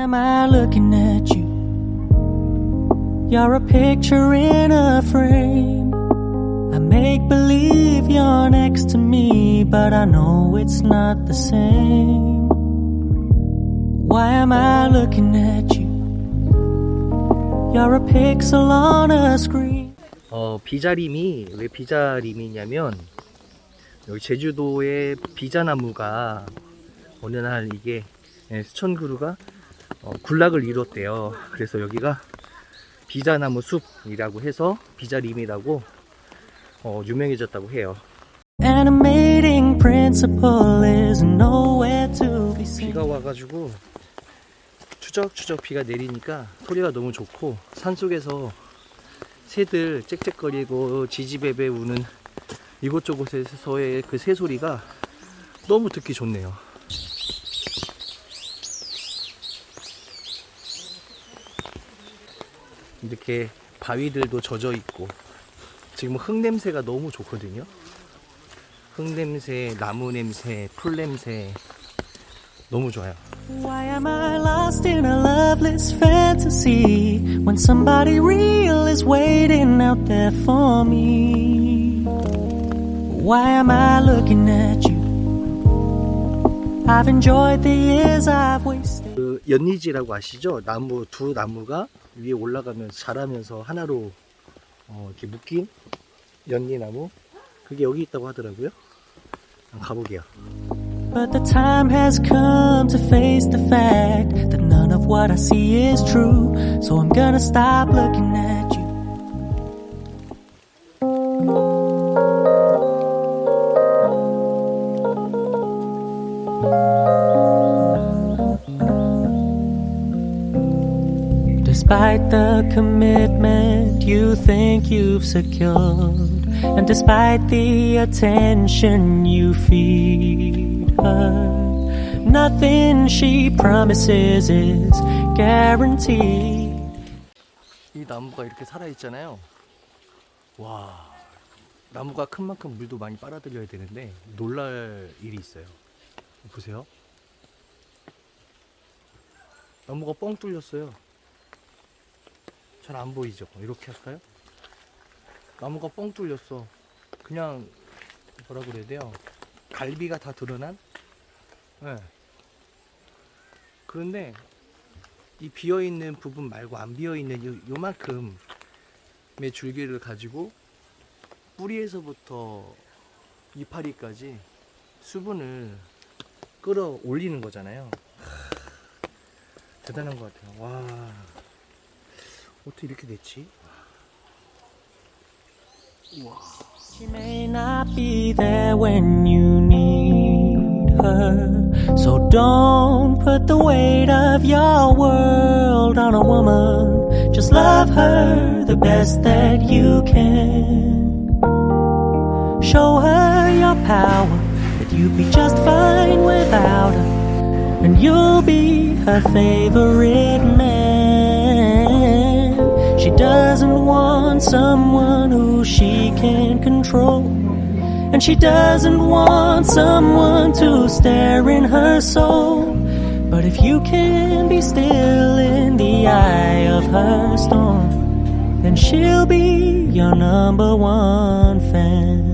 am I looking at you? You're a picture in a frame. I make believe you're next to me, but I know it's not the same. Why am I looking at you? You're a pixel on a screen. 비자림이 왜 비자림이냐면 여기 제주도의 비자나무가 어느 날 이게 수천 그루가 군락을 이뤘대요. 그래서 여기가 비자나무 숲이라고 해서 비자림이라고 유명해졌다고 해요. Animating principle is nowhere to be seen. 비가 와가지고 추적추적 비가 내리니까 소리가 너무 좋고 산속에서 새들 짹짹거리고 지지배배 우는 이곳저곳에서의 그 새소리가 너무 듣기 좋네요. 이렇게 바위들도 젖어 있고 지금 흙냄새가 너무 좋거든요. 흙냄새, 나무 냄새, 풀 냄새 너무 좋아요. Why am I lost in a loveless fantasy when somebody real is waiting out there for me? Why am I looking at you? I've enjoyed the years I've wasted. 그 연니지라고 아시죠? 나무 두 나무가 위에 올라가면서 자라면서 하나로 이렇게 묶인 연니나무 그게 여기 있다고 하더라고요. 가보게요. But the time has come to face the fact that none of what I see is true. So I'm gonna stop looking at you. Despite the commitment you think you've secured, and despite the attention you feed her, nothing she promises is guaranteed. 이 나무가 이렇게 살아있잖아요. 와, 나무가 큰 만큼 물도 많이 빨아들여야 되는데 놀랄 일이 있어요. 보세요. 나무가 뻥 뚫렸어요. 잘 안 보이죠? 이렇게 할까요? 나무가 뻥 뚫렸어. 그냥 뭐라 그래야 돼요? 갈비가 다 드러난? 네. 그런데 이 비어있는 부분 말고 안 비어있는 요만큼의 줄기를 가지고 뿌리에서부터 이파리까지 수분을 끌어올리는 거잖아요. 대단한 것 같아요. 와, 어떻게 이렇게 됐지? 우와. She may not be there when you need her, so don't put the weight of your world on a woman. Just love her the best that you can. Show her your power, that you'd be just fine without her, and you'll be her favorite man. She doesn't want someone who she can control, and she doesn't want someone to stare in her soul. But if you can be still in the eye of her storm, then she'll be your number one fan.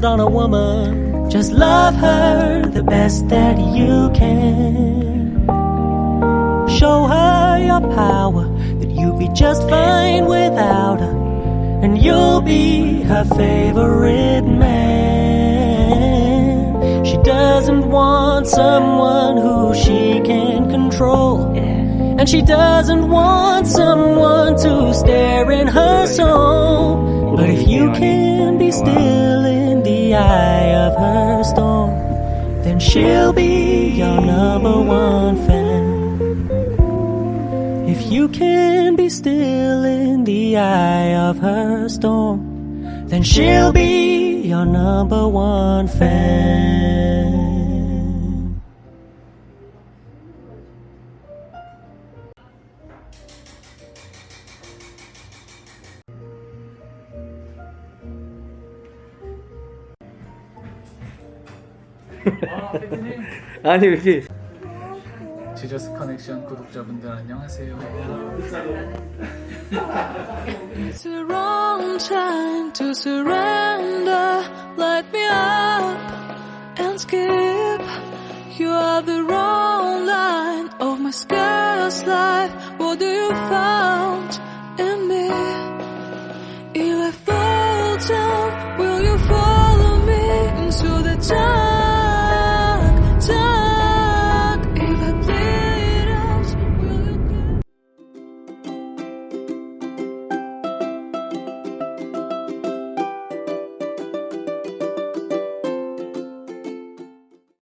On a woman, just love her the best that you can. Show her your power, that you'll be just fine without her, and you'll be her favorite man. She doesn't want someone who she can control, and she doesn't want someone to stare in her soul. But if you can be still in the eye of her storm, then she'll be your number one fan. If you can be still in the eye of her storm, then she'll be your number one fan. 아니 이렇게 지저스 커넥션 구독자분들 안녕하세요. It's the wrong time to surrender. Light me up and skip. You are the wrong line of my scarce life. What do you found?